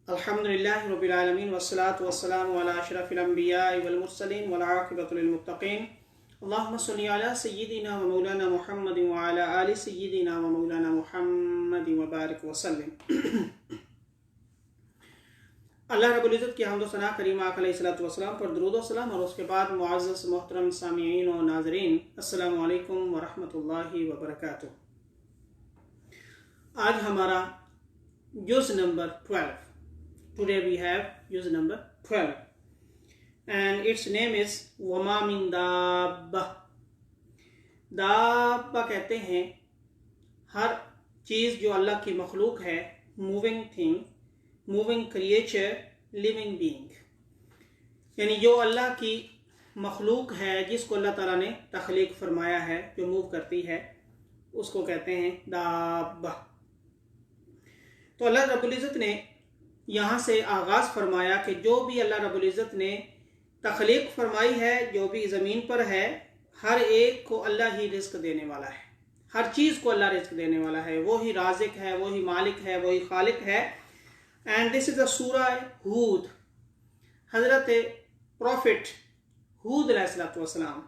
अल्हम्दुलिल्लाहि रब्बिल आलमीन वस्सलातु वस्सलामु अला अशरफिल अंबिया वल मुरसलीन वल आक़िबतु लिल मुत्तक़ीन अल्लाहुम्मा सल्लि अला सय्यिदिना व मौलाना मुहम्मद व अला आलि सय्यिदिना व मौलाना मुहम्मद व बारिक व सल्लिम। अल्लाह रब्बुल इज़्ज़त की हम्द व सना करीम आका अलैहिस्सलातु वस्सलाम पर दुरूद व सलाम और उसके बाद मुअज़्ज़ज़ मोहतरम सामिईन व नाज़रीन, अस्सलामु अलैकुम व रहमतुल्लाहि व बरकातुहू। आज हमारा जुज़ number 12। Today we have use number 12 and its name is वमा मिन दाब्बा। दाब्बा कहते हैं हर चीज़ जो अल्लाह की मखलूक है, moving thing, moving creature, living being, यानी जो अल्लाह की मखलूक है, जिसको अल्लाह ताला ने तख्लीक फरमाया है, जो मूव करती है, उसको कहते हैं दाब्बा। तो अल्लाह रब्बुल इज़्ज़त ने यहाँ से आगाज़ फरमाया कि जो भी अल्लाह रब्बुल इज़्ज़त ने तख्लीक फरमाई है, जो भी ज़मीन पर है, हर एक को अल्लाह ही रिज़्क़ देने वाला है। हर चीज़ को अल्लाह रिज़्क़ देने वाला है। वो ही राज़िक है, वो ही मालिक है, वो ही खालिक है। एंड दिस इज़ द सूरह हूद। हज़रत प्रॉफिट हूद अलैहिस्सलाम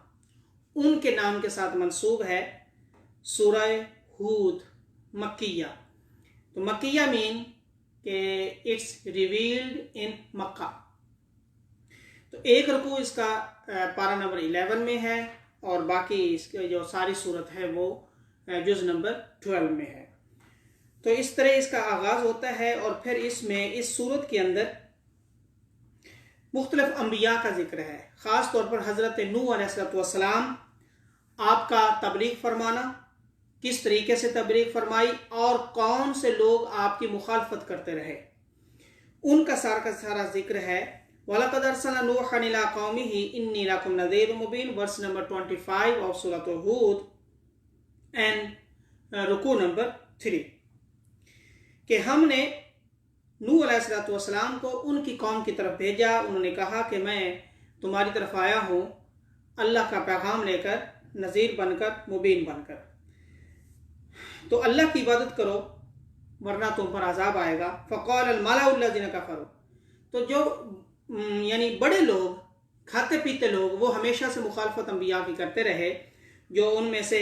उनके नाम के साथ मंसूब है सूरह हूद मक्किया। तो मक्किया मीन कि इट्स रिवील्ड इन मक्का। तो एक रुकू इसका पारा नंबर 11 में है और बाकी इसके जो सारी सूरत है वो जुज़ नंबर 12 में है। तो इस तरह इसका आगाज़ होता है और फिर इसमें इस सूरत के अंदर मुख्तलिफ अंबिया का जिक्र है। ख़ास तौर पर हज़रत नूह अलैहिस्सलाम आपका तबलीग फरमाना, किस तरीके से तबलीग फरमाई और कौन से लोग आपकी मुखालफत करते रहे, उनका सारा का सारा जिक्र है। वलक़द अरसलना नूहन इला कौमिही इन्नी लकुम नज़ीरुम मुबीन, वर्स नंबर 25 ऑफ सूरत हूद एंड रुकू नंबर 3, कि हमने नूह अलैहिस्सलाम को उनकी कौम की तरफ भेजा। उन्होंने कहा कि मैं तुम्हारी तरफ आया हूँ अल्लाह का पैगाम लेकर, नज़ीर बनकर, मुबीन बनकर। तो अल्लाह की इबादत करो वरना तुम पर अजाब आएगा। फ़क़ाल अल-मलाउल्लज़ीना कफ़रू, तो जो यानी बड़े लोग, खाते पीते लोग, वो हमेशा से मुखालफत अंबिया की करते रहे। जो उनमें से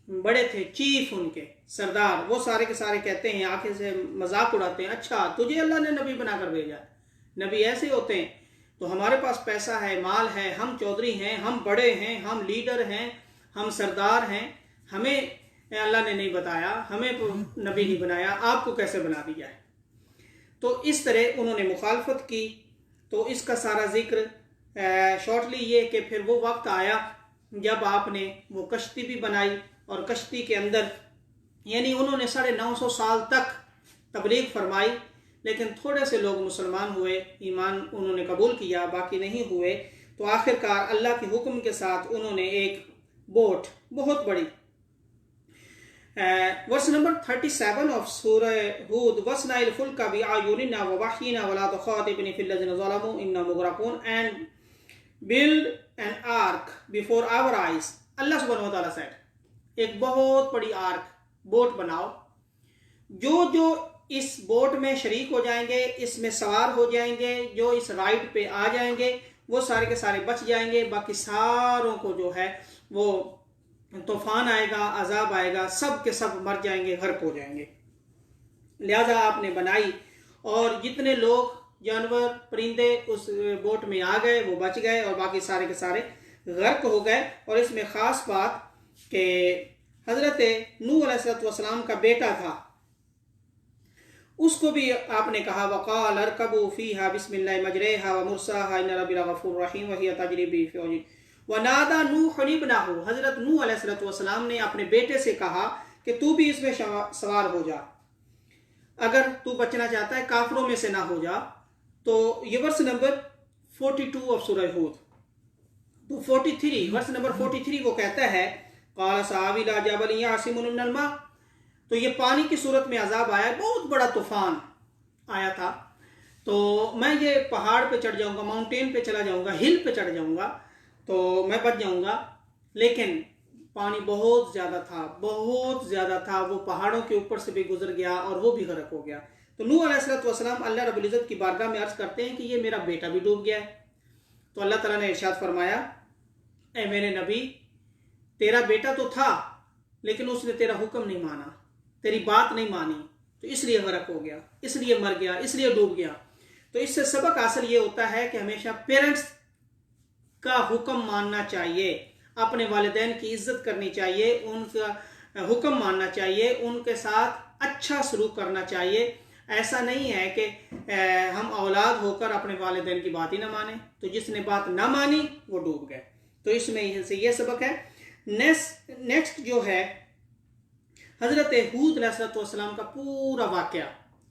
बड़े थे, चीफ उनके सरदार, वो सारे के सारे कहते हैं, आंखें से मजाक उड़ाते हैं, अच्छा तुझे अल्लाह ने नबी बनाकर भेजा, नबी ऐसे होते हैं, तो हमारे पास पैसा है, माल है, हम चौधरी हैं, हम बड़े हैं, हम लीडर हैं, हम सरदार हैं, हमें अल्लाह ने नहीं बताया, हमें नबी नहीं बनाया, आपको कैसे बना दिया है। तो इस तरह उन्होंने मुखालफत की। तो इसका सारा जिक्र शॉर्टली ये कि फिर वो वक्त आया जब आपने वो कश्ती भी बनाई और कश्ती के अंदर यानी उन्होंने 950 साल तक तबलीग फरमाई, लेकिन थोड़े से लोग मुसलमान हुए, ईमान उन्होंने कबूल किया, बाकी नहीं हुए। तो आखिरकार अल्लाह के हुक्म के साथ उन्होंने एक बोट बहुत बड़ी, वर्स नंबर 37 ऑफ सूरह हूद, वस्नाइल फुल्का बिअयुनिना व वहयिना वला तुखातिबनी फिल लज़ीना ज़लमू इन्ना मुगरकून, and build an ark before our eyes. अल्लाह सुब्हानहू व तआला सेड, एक बहुत बड़ी आर्क, बोट बनाओ। जो इस बोट में शरीक हो जाएंगे, इसमें सवार हो जाएंगे, जो इस राइड पे आ जाएंगे, वो सारे के सारे बच जाएंगे। बाकी सारों को जो है वो तूफान आएगा, अजाब आएगा, सब के सब मर जाएंगे, गर्क हो जाएंगे। लिहाजा आपने बनाई और जितने लोग, जानवर, परिंदे उस बोट में आ गए वो बच गए और बाकी सारे के सारे गर्क हो गए। और इसमें ख़ास बात कि हज़रत नूह अलैहिस्सलाम का बेटा था, उसको भी आपने कहा वक़ाल अरकबू फ़ीहा बिस्मिल्लाहि मजरेहा व मुरसाहा इन्ना रब्बी लग़फ़ूरुर रहीम व हिया तजरी बि फ़ौजिन वनादा नूह इब्नहू। हज़रत नूह अलैहिस्सलाम ने अपने बेटे से कहा कि तू भी इसमें सवार हो जा, अगर तू बचना चाहता है, काफिरों में से ना हो जा। तो ये वर्स नंबर 42 ऑफ सूरह हूद। तो 43 वर्स नंबर 43 वो कहता है क़ाल सावी इला जबल यासिमुनी मिनल मा। तो ये पानी की सूरत में अजाब आया, बहुत बड़ा तूफान आया था। तो मैं ये पहाड़ पे चढ़ जाऊंगा, माउंटेन पे चला जाऊंगा, हिल पे चढ़ जाऊंगा, तो मैं बच जाऊंगा। लेकिन पानी बहुत ज़्यादा था, बहुत ज़्यादा था, वो पहाड़ों के ऊपर से भी गुजर गया और वो भी गर्क हो गया। तो नूह अलैहिस्सलाम अल्लाह रब्बुल इज़्ज़त की बारगाह में अर्ज़ करते हैं कि ये मेरा बेटा भी डूब गया है। तो अल्लाह ताला ने इरशाद फरमाया, ए मेरे नबी, तेरा बेटा तो था लेकिन उसने तेरा हुक्म नहीं माना, तेरी बात नहीं मानी, तो इसलिए गरक हो गया, इसलिए मर गया, इसलिए डूब गया। तो इससे सबक हासिल ये होता है कि हमेशा पेरेंट्स का हुक्म मानना चाहिए, अपने वालिदैन की इज्जत करनी चाहिए, उनका हुक्म मानना चाहिए, उनके साथ अच्छा सलूक करना चाहिए। ऐसा नहीं है कि हम औलाद होकर अपने वालिदैन की बात ही ना माने, तो जिसने बात ना मानी वो डूब गए। तो इसमें से ये सबक है। नेक्स्ट जो है हज़रत हूद अलैहिस्सलाम का पूरा वाक़या,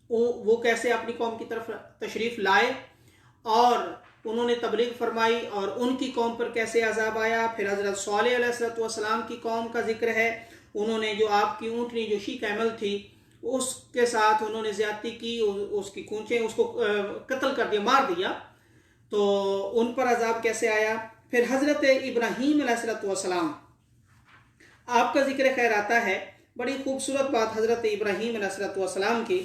वो कैसे अपनी कौम की तरफ तशरीफ़ लाए और उन्होंने तबलीग फरमाई और उनकी कौम पर कैसे अज़ाब आया। फिर हज़रत सालेह अलैहिस्सलाम की कौम का जिक्र है, उन्होंने जो आपकी ऊँटनी जो शी कैमल थी उसके साथ उन्होंने ज़्यादती की, उसकी कूंचें उसको कत्ल कर दिया, मार दिया, तो उन पर अज़ाब कैसे आया। फिर हज़रत इब्राहीम अलैहिस्सलाम आपका जिक्र खैर आता है, बड़ी खूबसूरत बात हज़रत इब्राहीम अलैहिस्सलाम की,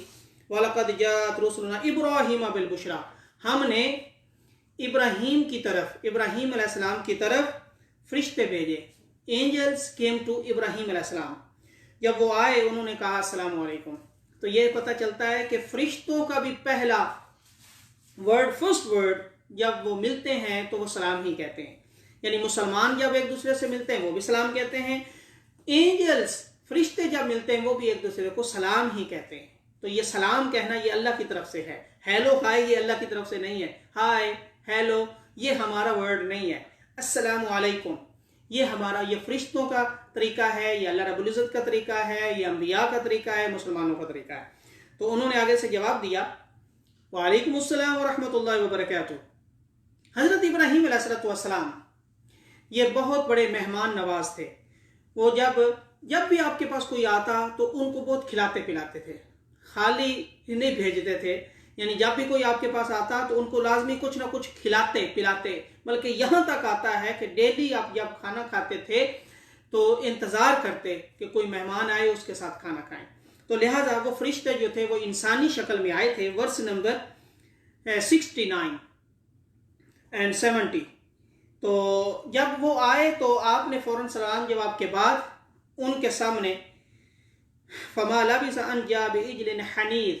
वलक़द जाअत रुसुलुना इब्राहीम बिल बुशरा, हमने इब्राहीम अलैहिस्सलाम की तरफ फरिश्ते भेजे। एंजल्स केम टू इब्राहीम अलैहिस्सलाम, जब वो आए उन्होंने कहा अस्सलामु अलैकुम। तो ये पता चलता है कि फरिश्तों का भी पहला वर्ड, फर्स्ट वर्ड जब वो मिलते हैं तो वो सलाम ही कहते हैं। यानी मुसलमान जब एक दूसरे से मिलते हैं वो भी सलाम कहते हैं, एंजल्स फरिश्ते जब मिलते हैं वो भी एक दूसरे को सलाम ही कहते हैं। तो ये सलाम कहना ये अल्लाह की तरफ से है। हेलो हाय ये अल्लाह की तरफ से नहीं है, हाय हेलो ये हमारा वर्ड नहीं है। अस्सलामु अलैकुम ये हमारा, ये फरिश्तों का तरीका है, ये अल्लाह रब्बुल इज़्ज़त का तरीका है, ये अंबिया का तरीका है, मुसलमानों का तरीका है। तो उन्होंने आगे से जवाब दिया, वालेकुम अस्सलाम व रहमतुल्लाहि व बरकातुहू। हज़रत इब्राहीम अलैहिस्सलाम ये बहुत बड़े मेहमान नवाज थे। वो जब भी आपके पास कोई आता तो उनको बहुत खिलाते पिलाते थे, खाली नहीं भेजते थे। यानी जब भी कोई आपके पास आता तो उनको लाजमी कुछ ना कुछ खिलाते पिलाते, बल्कि यहाँ तक आता है कि डेली आप जब खाना खाते थे तो इंतज़ार करते कि कोई मेहमान आए उसके साथ खाना खाएं। तो लिहाजा वो फरिश्ते जो थे वो इंसानी शक्ल में आए थे। Verse number 69 and 70। तो जब वो आए तो आपने फ़ौरन सलाम जवाब के बाद उनके सामने फमा लबिसा अन जा बिइज्लिन हनीज़,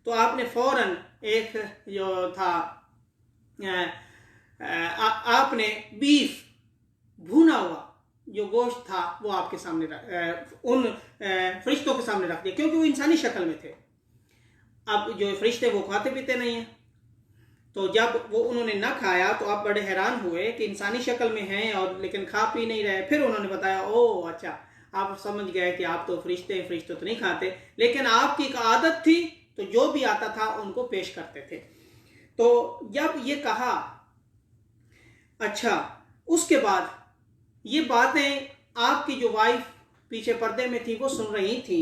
तो आपने फ़ौरन एक जो था आपने बीफ भुना हुआ जो गोश्त था वो आपके सामने उन फरिश्तों के सामने रख दिया, क्योंकि वो इंसानी शक्ल में थे। अब जो फरिश्ते वो खाते पीते नहीं हैं, तो जब वो उन्होंने ना खाया तो आप बड़े हैरान हुए कि इंसानी शक्ल में हैं और लेकिन खा पी नहीं रहे। फिर उन्होंने बताया, ओह अच्छा, आप समझ गए कि आप तो फरिश्ते तो नहीं खाते, लेकिन आपकी एक आदत थी तो जो भी आता था उनको पेश करते थे। तो जब ये कहा, अच्छा उसके बाद ये बातें आपकी जो वाइफ पीछे पर्दे में थी वो सुन रही थी।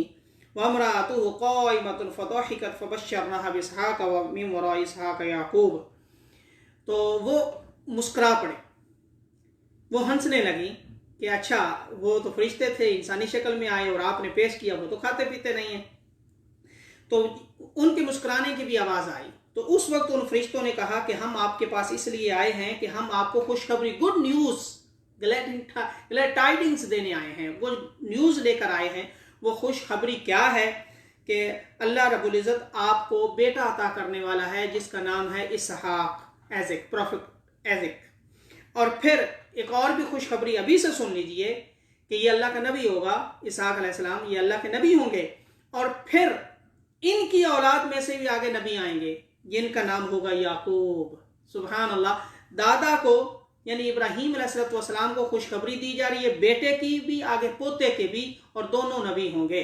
वमराअतुहु क़ाइमतुन फ़दहिकत फ़बश्शरनाहा बिइस्हाक़ व मिन वराइ इस्हाक़ याक़ूब, तो वो मुस्कुरा पड़े, वो हंसने लगी कि अच्छा वो तो फरिश्ते थे, इंसानी शक्ल में आए और आपने पेश किया, वो तो खाते पीते नहीं हैं। तो उनके मुस्कुराने की भी आवाज़ आई। तो उस वक्त उन फरिश्तों ने कहा कि हम आपके पास इसलिए आए हैं कि हम आपको खुशखबरी, गुड न्यूज़, ग्लैड टाइडिंग्स देने आए हैं, गुड न्यूज़ लेकर आए हैं। वो खुशखबरी क्या है कि अल्लाह रब्बुल इज़्ज़त आपको बेटा अता करने वाला है जिसका नाम है इसहाक, एज़ेक, प्रॉफिट एज़ेक। और फिर एक और भी खुशखबरी अभी से सुन लीजिए कि ये अल्लाह का नबी होगा, इसहाक अलैहिस्सलाम ये अल्लाह के नबी होंगे, और फिर इनकी औलाद में से भी आगे नबी आएंगे जिनका नाम होगा याकूब। सुभान अल्लाह, दादा को यानी इब्राहीम अलैहिस्सलाम को खुशखबरी दी जा रही है, बेटे की भी आगे पोते के भी, और दोनों नबी होंगे,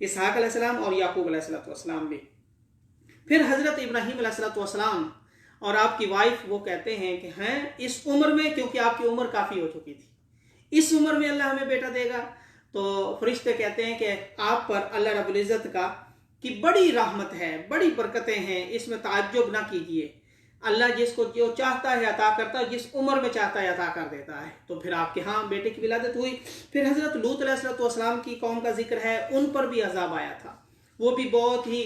इसहाक अलैहिस्सलाम और याकूब अलैहिस्सलाम भी। फिर हज़रत इब्राहीम अलैहिस्सलाम और आपकी वाइफ वो कहते हैं कि हैं इस उम्र में, क्योंकि आपकी उम्र काफ़ी हो चुकी थी, इस उम्र में अल्लाह हमें बेटा देगा। तो फरिश्ते कहते हैं कि आप पर अल्लाह रब्बुल इज़्ज़त का की बड़ी रहमत है, बड़ी बरकतें हैं, इसमें ताज्जुब ना कीजिए। अल्लाह जिसको जो चाहता है अता करता है, जिस उम्र में चाहता है अता कर देता है। तो फिर आपके यहाँ बेटे की विलादत हुई। फिर हज़रत लूत अलैहिस्सलाम की कौम का जिक्र है, उन पर भी अजाब आया था, वो भी बहुत ही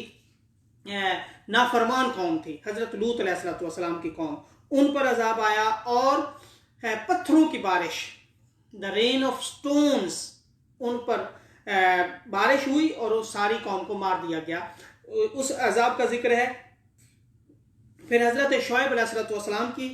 नाफरमान कौम थी, हज़रत लूत अलैहिस्सलाम की कौम, उन पर अजाब आया और पत्थरों की बारिश, द रेन ऑफ स्टोन्स, उन पर बारिश हुई और उस सारी कौम को मार दिया गया। उस अजाब का जिक्र है। फिर हज़रत शुएब अलैहिस्सलाम की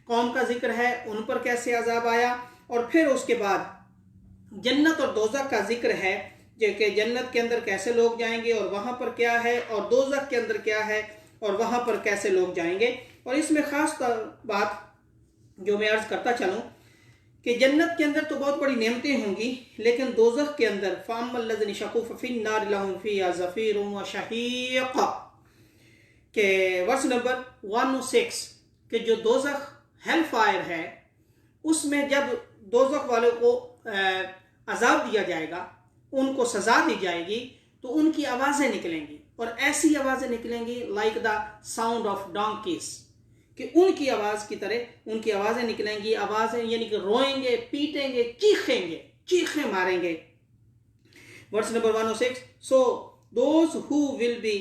कौम का जिक्र है, उन पर कैसे अजाब आया। और फिर उसके बाद जन्नत और दोज़ख का जिक्र है कि जन्नत के अंदर कैसे लोग जाएंगे और वहाँ पर क्या है, और दोज़ख के अंदर क्या है और वहाँ पर कैसे लोग जाएंगे। और इसमें ख़ास बात जो मैं अर्ज़ करता चलूँ कि जन्नत के अंदर तो बहुत बड़ी नेमतें होंगी, लेकिन दोज़ख के अंदर फ़अम्मल्लज़ीना शक़ू फ़फ़िन्नारि लहुम फ़ीहा ज़फ़ीरुन व शहीक़ के वर्स नंबर 106 कि जो दोज़ख हेल फायर है, उसमें जब दोज़ख वालों को अजाब दिया जाएगा, उनको सजा दी जाएगी, तो उनकी आवाज़ें निकलेंगी और ऐसी आवाज़ें निकलेंगी like the sound of donkey's, कि उनकी आवाज़ की तरह उनकी आवाज़ें निकलेंगी। आवाज़ें यानी कि रोएंगे, पीटेंगे, चीखेंगे, चीखें मारेंगे। Verse number 106, so those who will be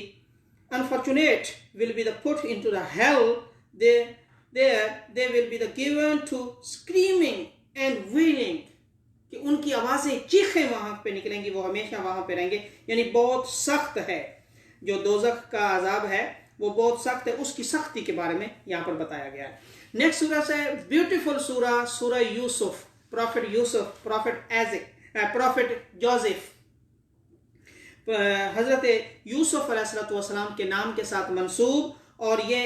unfortunate will be the put into the hell, they will be the given to screaming and wailing, कि उनकी आवाज़ें चीखें वहाँ पे निकलेंगी, वो हमेशा वहाँ पे रहेंगे। यानी बहुत सख्त है जो दोज़ख का अजाब है, वो बहुत सख्त है। उसकी सख्ती के बारे में यहाँ पर बताया गया है। नेक्स्ट सूरह से ब्यूटीफुल सूरह, सूरह यूसुफ, प्रॉफिट यूसुफ, प्रॉफिट एज़िक, प्रॉफिट जोसेफ, हज़रत यूसुफ अलैहिस्सलाम के नाम के साथ मंसूब। और ये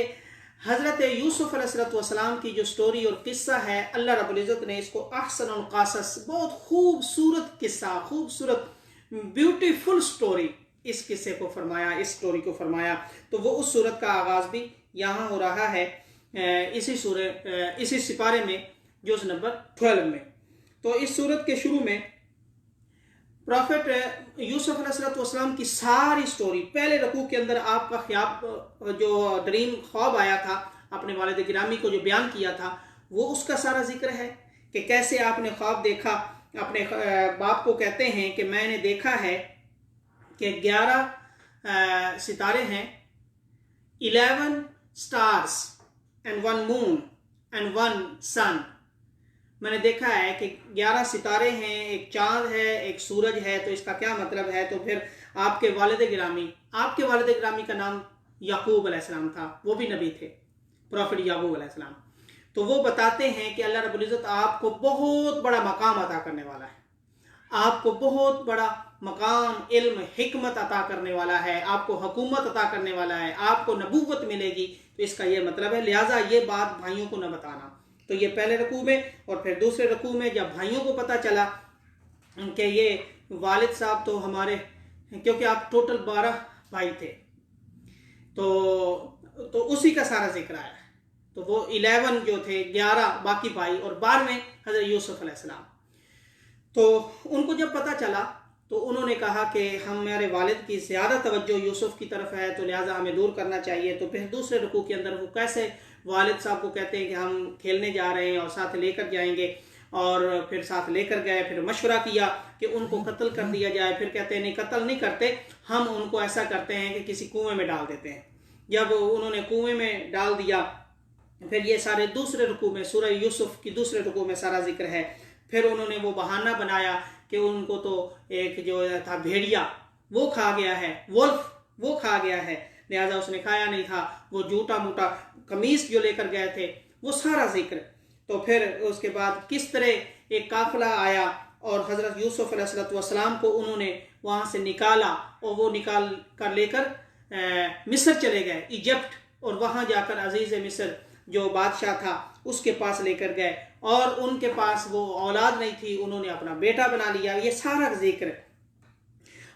हज़रत यूसुफ अलैहिस्सलाम की जो स्टोरी और किस्सा है, अल्लाह रब्बुल इज़्ज़त ने इसको अहसनुल क़सस, बहुत खूबसूरत किस्सा, खूबसूरत ब्यूटीफुल स्टोरी, इस किस्से को फरमाया, इस स्टोरी को फरमाया। तो वो उस सूरत का आगाज़ भी यहाँ हो रहा है इसी सिपारे में, जुज़ नंबर 12 में। तो इस सूरत के शुरू में प्रॉफिट यूसुफ अलैहिस्सलाम की सारी स्टोरी, पहले रकू के अंदर आपका ख्याब जो ड्रीम ख्वाब आया था, अपने वालिद गिरामी को जो बयान किया था, वो उसका सारा जिक्र है कि कैसे आपने ख्वाब देखा। अपने बाप को कहते हैं कि मैंने देखा है कि 11 सितारे हैं, 11 स्टार्स एंड 1 मून एंड 1 सन। मैंने देखा है कि 11 सितारे हैं, एक चांद है, एक सूरज है। तो इसका क्या मतलब है? तो फिर आपके वालिद गिरामी का नाम याकूब अलैहिस्सलाम था, वो भी नबी थे, प्रॉफिट याकूब अलैहिस्सलाम। तो वो बताते हैं कि अल्लाह रब्बुल इज़्ज़त आपको बहुत बड़ा मकाम अता करने वाला है, आपको बहुत बड़ा मकाम, इल्म, हिकमत अता करने वाला है, आपको हुकूमत अता करने वाला है, आपको नबूवत मिलेगी। तो इसका ये मतलब है, लिहाजा ये बात भाइयों को न बताना। तो ये पहले रकू में। और फिर दूसरे रकू में जब भाइयों को पता चला कि ये वालिद साहब तो हमारे, क्योंकि आप टोटल 12 भाई थे, तो उसी का सारा जिक्र आया। तो वो 11 जो थे, 11 बाकी भाई, और 12वें हज़रत यूसुफ अलैहिस्सलाम। तो उनको जब पता चला तो उन्होंने कहा कि हमारे वालिद की ज़्यादा तवज्जो यूसुफ की तरफ है, तो लिहाजा हमें दूर करना चाहिए। तो फिर दूसरे रुकू के अंदर वो कैसे वालिद साहब को कहते हैं कि हम खेलने जा रहे हैं और साथ लेकर जाएंगे, और फिर साथ लेकर गए। फिर मशवरा किया कि उनको कत्ल कर दिया जाए। फिर कहते हैं नहीं, कत्ल नहीं करते, हम उनको ऐसा करते हैं कि किसी कुएं में डाल देते हैं। जब उन्होंने कुएं में डाल दिया, फिर ये सारे दूसरे रुकू में, सूरह यूसुफ की दूसरे रुकू में सारा जिक्र है। फिर उन्होंने वो बहाना बनाया कि उनको तो एक जो था भेड़िया, वो खा गया है, वुल्फ वो खा गया है, लिहाजा उसने खाया नहीं था। वो जूटा मोटा कमीज जो लेकर गए थे, वो सारा जिक्र। तो फिर उसके बाद किस तरह एक काफिला आया और हज़रत यूसुफ अलैहिस्सलाम को उन्होंने वहाँ से निकाला, और वो निकाल कर लेकर मिस्र चले गए, इजिप्ट, और वहाँ जाकर अजीज़ मिस्र जो बादशाह था उसके पास लेकर गए, और उनके पास वो औलाद नहीं थी, उन्होंने अपना बेटा बना लिया। ये सारा जिक्र।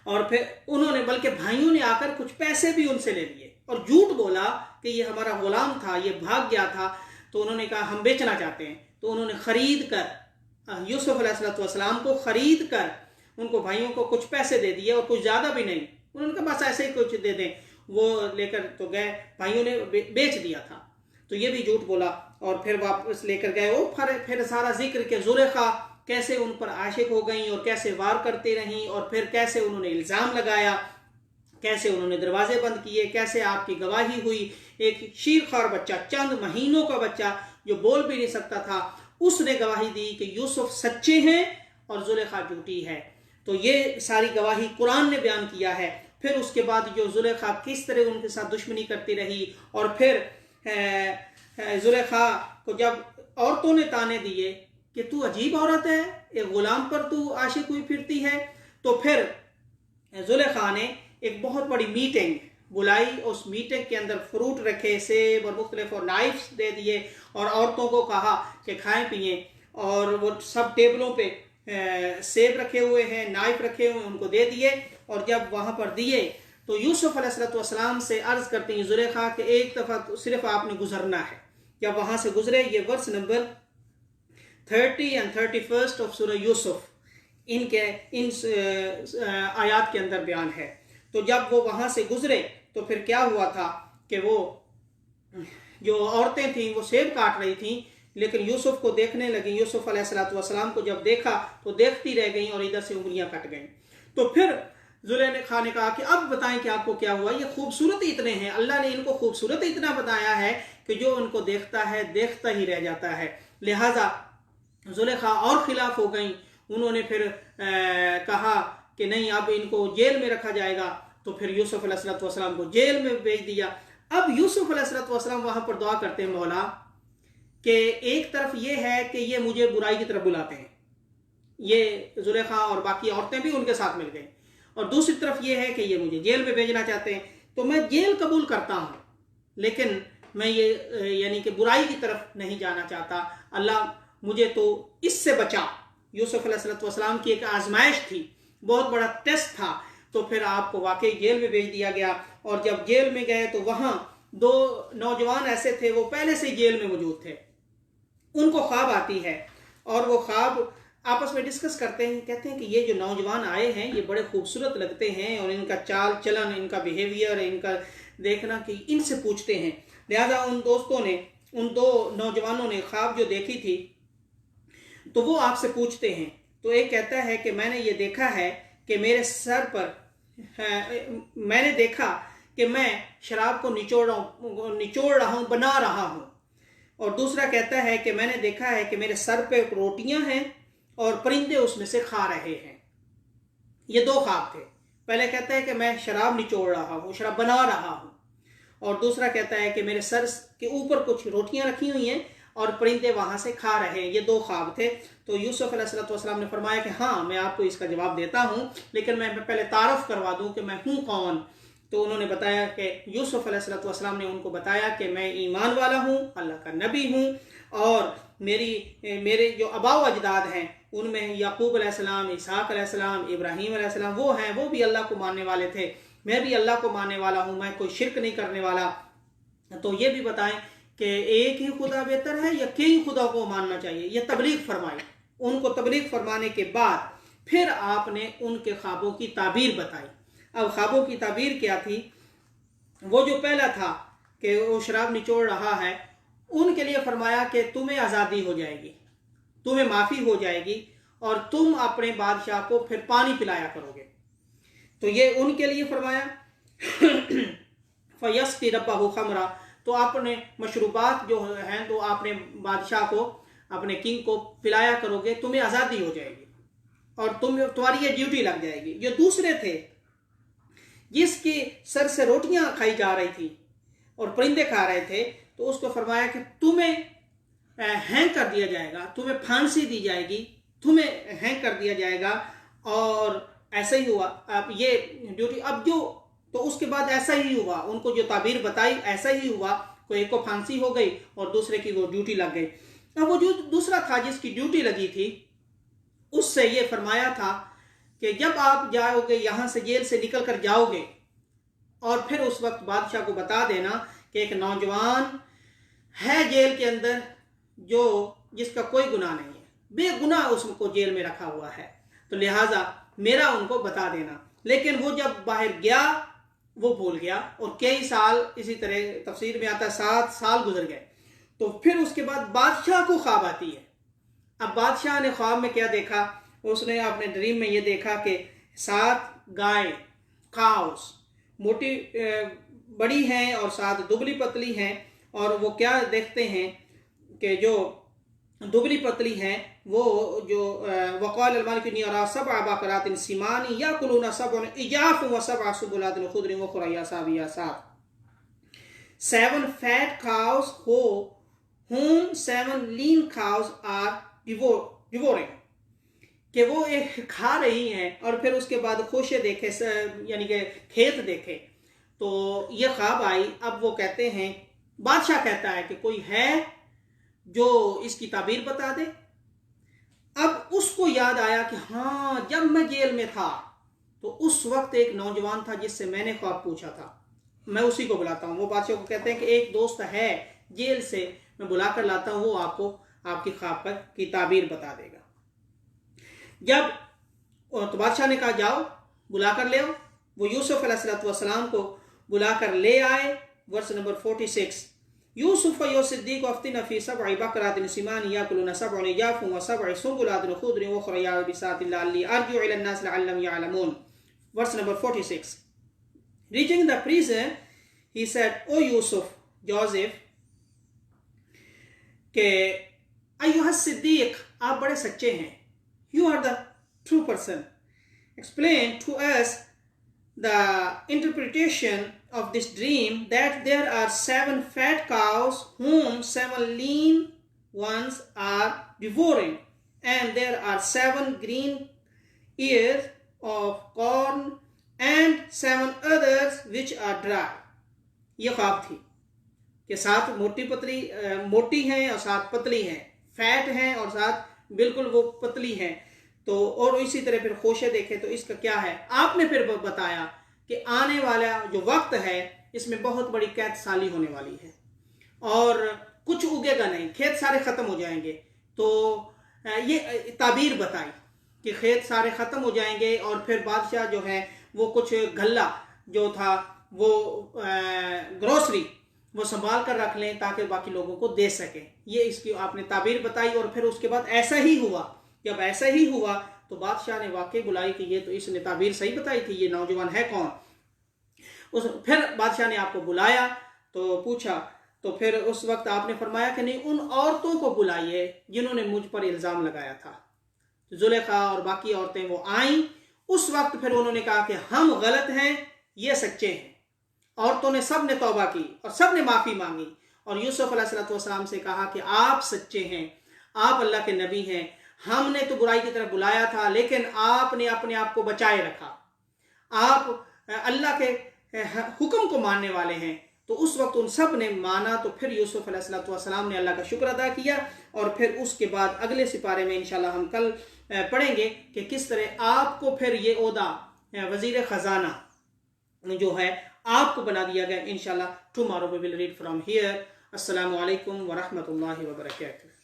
और फिर उन्होंने, बल्कि भाइयों ने आकर कुछ पैसे भी उनसे ले लिए और झूठ बोला कि ये हमारा गुलाम था, ये भाग गया था। तो उन्होंने कहा हम बेचना चाहते हैं। तो उन्होंने खरीद कर यूसुफ अलैहिस्सलाम को खरीद कर उनको भाइयों को कुछ पैसे दे दिए, और कुछ ज़्यादा भी नहीं। उन्होंने कहा बस ऐसे ही कुछ दे दें। वो लेकर तो गए, भाइयों ने बेच दिया था। तो ये भी झूठ बोला और फिर वापस लेकर गए। वो फिर सारा जिक्र के जुलेखा कैसे उन पर आशिक हो गई और कैसे वार करती रहीं, और फिर कैसे उन्होंने इल्ज़ाम लगाया कैसे उन्होंने दरवाजे बंद किए, कैसे आपकी गवाही हुई। एक शीरखार बच्चा, चंद महीनों का बच्चा जो बोल भी नहीं सकता था, उसने गवाही दी कि यूसुफ सच्चे हैं और जुलेखा झूठी है। तो ये सारी गवाही कुरान ने बयान किया है। फिर उसके बाद जो जुलेखा किस तरह उनके साथ दुश्मनी करती रही, और फिर जुलेखा को जब औरतों ने ताने दिए कि तू अजीब औरत है, एक गुलाम पर तू आशिक हुई फिरती है, तो फिर जुलेखा ने एक बहुत बड़ी मीटिंग बुलाई। उस मीटिंग के अंदर फ्रूट रखे, सेब और मुख्तलिफ और नाइफ्स दे दिए, और औरतों को कहा कि खाएं पिए, और वो सब टेबलों पे सेब रखे हुए हैं, नाइफ रखे हुए हैं, उनको दे दिए। और जब वहां पर दिए तो यूसुफ अलैहिस्सलाम से अर्ज करते हैं जुलेखा कि एक दफ़ा तो सिर्फ आपने गुजरना है। जब वहां से गुजरे, ये वर्स नंबर 30 एंड 31 ऑफ सूरह यूसुफ इन आयात के अंदर बयान है। तो जब वो वहां से गुजरे तो फिर क्या हुआ था कि वो जो औरतें थीं वो सेब काट रही थीं, लेकिन यूसुफ को देखने लगी। यूसुफ अलैहिस्सलाम को जब देखा तो देखती रह गई और इधर से उंगलियां कट गईं। तो फिर जुलेखा ने कहा कि अब बताएं कि आपको क्या हुआ। ये खूबसूरत इतने हैं, अल्लाह ने इनको खूबसूरत इतना बताया है कि जो उनको देखता है देखता ही रह जाता है। लिहाजा जुलेखा और खिलाफ हो गई। उन्होंने फिर कहा कि नहीं, अब इनको जेल में रखा जाएगा। तो फिर यूसुफ अलैहिस्सलाम को जेल में भेज दिया। अब यूसुफ अलैहिस्सलाम वहां पर दुआ करते हैं मौला कि एक तरफ ये है कि ये मुझे बुराई की तरफ बुलाते हैं, ये जुलेखा और बाकी औरतें भी उनके साथ मिल गई, और दूसरी तरफ ये है कि ये मुझे जेल में भेजना चाहते हैं। तो मैं जेल कबूल करता हूं, लेकिन मैं ये यानी कि बुराई की तरफ नहीं जाना चाहता। अल्लाह मुझे तो इससे बचा। यूसुफ अलैहिस्सलाम की एक आजमाइश थी, बहुत बड़ा टेस्ट था। तो फिर आपको वाकई जेल में भेज दिया गया। और जब जेल में गए तो वहां दो नौजवान ऐसे थे, वो पहले से ही जेल में मौजूद थे। उनको ख्वाब आती है और वो ख्वाब आपस में डिस्कस करते हैं। कहते हैं कि ये जो नौजवान आए हैं ये बड़े खूबसूरत लगते हैं, और इनका चाल चलन, इनका बिहेवियर, इनका देखना कि इनसे पूछते हैं। लिहाजा उन दोस्तों ने, उन दो नौजवानों ने ख्वाब जो देखी थी तो वो आपसे पूछते हैं। तो एक कहता है कि मैंने ये देखा है कि मेरे सर पर मैंने देखा कि मैं शराब को निचोड़ रहा हूँ, बना रहा हूँ। और दूसरा कहता है कि मैंने देखा है कि मेरे सर पे रोटियां हैं और परिंदे उसमें से खा रहे हैं। ये दो ख्वाब थे। पहले कहता है कि मैं शराब निचोड़ रहा हूँ, शराब बना रहा हूँ, और दूसरा कहता है कि मेरे सर के ऊपर कुछ रोटियां रखी हुई हैं और परिंदे वहां से खा रहे हैं। ये दो ख्वाब थे। तो यूसुफ अलैहिस्सलाम ने फरमाया कि हाँ, मैं आपको इसका जवाब देता हूँ, लेकिन मैं पहले तारफ करवा दूं कि मैं हूँ कौन। तो उन्होंने बताया कि यूसुफ अलैहिस्सलाम ने उनको बताया कि मैं ईमान वाला हूँ, अल्लाह का नबी हूँ, और मेरे जो अबाव अजदाद हैं उनमें याकूब अलैहिस्सलाम, इसहाक अलैहिस्सलाम, इब्राहीम अलैहिस्सलाम वो हैं, वो भी अल्लाह को मानने वाले थे। मैं भी अल्लाह को मानने वाला हूँ, मैं कोई शिरक नहीं करने वाला। तो ये भी बताएं कि एक ही खुदा बेहतर है या कई खुदा को मानना चाहिए। ये तबलीग फरमाई। उनको तबलीग फरमाने के बाद फिर आपने उनके ख्वाबों की ताबीर बताई। अब ख्वाबों की ताबीर क्या थी? वो जो पहला था कि वो शराब निचोड़ रहा है, उनके लिए फरमाया कि तुम्हें आज़ादी हो जाएगी, तुम्हें माफ़ी हो जाएगी, और तुम अपने बादशाह को फिर पानी पिलाया करोगे। तो ये उनके लिए फरमाया। फयस्की रब्बहु खमरा, तो आपने मशरूबात जो हैं तो आपने बादशाह को, अपने किंग को पिलाया करोगे, तुम्हें आज़ादी हो जाएगी और तुम्हारी ये ड्यूटी लग जाएगी। जो दूसरे थे जिसके सर से रोटियां खाई जा रही थी और परिंदे खा रहे थे, तो उसको फरमाया कि तुम्हें हैंग कर दिया जाएगा, तुम्हें फांसी दी जाएगी, तुम्हें हैंग कर दिया जाएगा। और ऐसा ही हुआ। अब ये ड्यूटी अब जो, तो उसके बाद ऐसा ही हुआ, उनको जो ताबीर बताई ऐसा ही हुआ। कोई एक को फांसी हो गई और दूसरे की वो ड्यूटी लग गई। अब वो जो दूसरा था जिसकी ड्यूटी लगी थी, उससे ये फरमाया था कि जब आप जाओगे यहां से, जेल से निकल कर जाओगे, और फिर उस वक्त बादशाह को बता देना कि एक नौजवान है जेल के अंदर जो जिसका कोई गुनाह नहीं है, बेगुनाह उसको जेल में रखा हुआ है, तो लिहाजा मेरा उनको बता देना। लेकिन वो जब बाहर गया वो भूल गया, और कई साल इसी तरह तफसीर में आता है 7 साल गुजर गए। तो फिर उसके बाद बादशाह को ख्वाब आती है। अब बादशाह ने ख्वाब में क्या देखा? उसने अपने ड्रीम में ये देखा कि 7 गाय, काउस, मोटी बड़ी हैं और साथ दुबली पतली हैं, और वो क्या देखते हैं कि जो दुबली पतली हैं वो जो वक़ाल अलमालिक इन्नी अरा सबअ बक़रातिन सिमानी याकुलूना सबअन इजाफ़ व सबअ सुबुलातिन खुदरिन व उख़रा यासाबियासात. 7 fat cows whom 7 lean cows are devouring. कि वो एक खा रही हैं और फिर उसके बाद खोशे देखे, यानी कि खेत देखे, तो ये ख्वाब आई. अब वो कहते हैं, बादशाह कहता है कि कोई है जो इसकी ताबीर बता दे. अब उसको याद आया कि हाँ, जब मैं जेल में था तो उस वक्त एक नौजवान था जिससे मैंने ख्वाब पूछा था, मैं उसी को बुलाता हूँ. वो बादशाह को कहते हैं कि एक दोस्त है जेल से, मैं बुला कर लाता हूँ, वो आपको आपकी ख्वाब पर की ताबीर बता देगा. जब तो बादशाह ने कहा जाओ बुला कर ले आओ. वो यूसुफ अलैहिस्सलाम को बुला कर ले आए. वर्स नंबर 46, यूसुफ यो सिद्दीक़ अफ्तिना फी सबअ बक़रातिन सिमान याकुलूना सबअन इजाफ़ुन व सबअ सुंबुलातिन खुदरिन व उख़रा याबिसातिन लअल्ली अर्जिउ इला अन्नास लअल्लहुम यअलमून. Verse number 46, reaching the prison he said, O Yusuf, Joseph, के अय्युहा सिद्दीक़, आप बड़े सच्चे हैं, you are the true person, explain to us the interpretation of this dream that there are 7 fat cows whom 7 lean ones are devouring, and there are 7 green ears of corn and 7 others which are dry. ये ख्वाब थी कि 7 मोटी हैं और 7 पतली हैं, fat हैं और 7 बिल्कुल वो पतली हैं. तो और इसी तरह फिर खोशे देखे, तो इसका क्या है. आपने फिर बताया कि आने वाला जो वक्त है इसमें बहुत बड़ी कैद साली होने वाली है और कुछ उगेगा नहीं, खेत सारे ख़त्म हो जाएंगे. तो ये ताबीर बताई कि खेत सारे ख़त्म हो जाएंगे और फिर बादशाह जो है वो कुछ गल्ला जो था वो ग्रोसरी वो संभाल कर रख लें ताकि बाकी लोगों को दे सकें. ये इसकी आपने ताबीर बताई. और फिर उसके बाद ऐसा ही हुआ. जब ऐसा ही हुआ तो बादशाह ने वाकई बुलाई कि ये तो इसने ताबीर सही बताई थी, ये नौजवान है कौन. फिर बादशाह ने आपको बुलाया तो पूछा, तो फिर उस वक्त आपने फरमाया कि नहीं, उन औरतों को बुलाइए जिन्होंने मुझ पर इल्ज़ाम लगाया था. जुलेखा और बाकी औरतें वो आईं. उस वक्त फिर उन्होंने कहा कि हम गलत हैं, ये सच्चे हैं. औरतों ने सब ने तौबा की और सब ने माफ़ी मांगी और यूसुफ अलैहिस्सलाम से कहा कि आप सच्चे हैं, आप अल्लाह के नबी हैं, हमने तो बुराई की तरफ बुलाया था लेकिन आपने अपने आप को बचाए रखा, आप अल्लाह के हुक्म को मानने वाले हैं. तो उस वक्त उन सब ने माना. तो फिर यूसुफ अलैहिस्सलाम ने अल्लाह का शुक्र अदा किया. और फिर उसके बाद अगले सिपारे में इंशाल्लाह हम कल पढ़ेंगे कि किस तरह आपको फिर ये ओहदा वज़ीर ख़जाना जो है आपको बना दिया गया. इंशाल्लाह tomorrow we will read from here. अस्सलामु अलैकुम व रहमतुल्लाहि व बरकातुहू.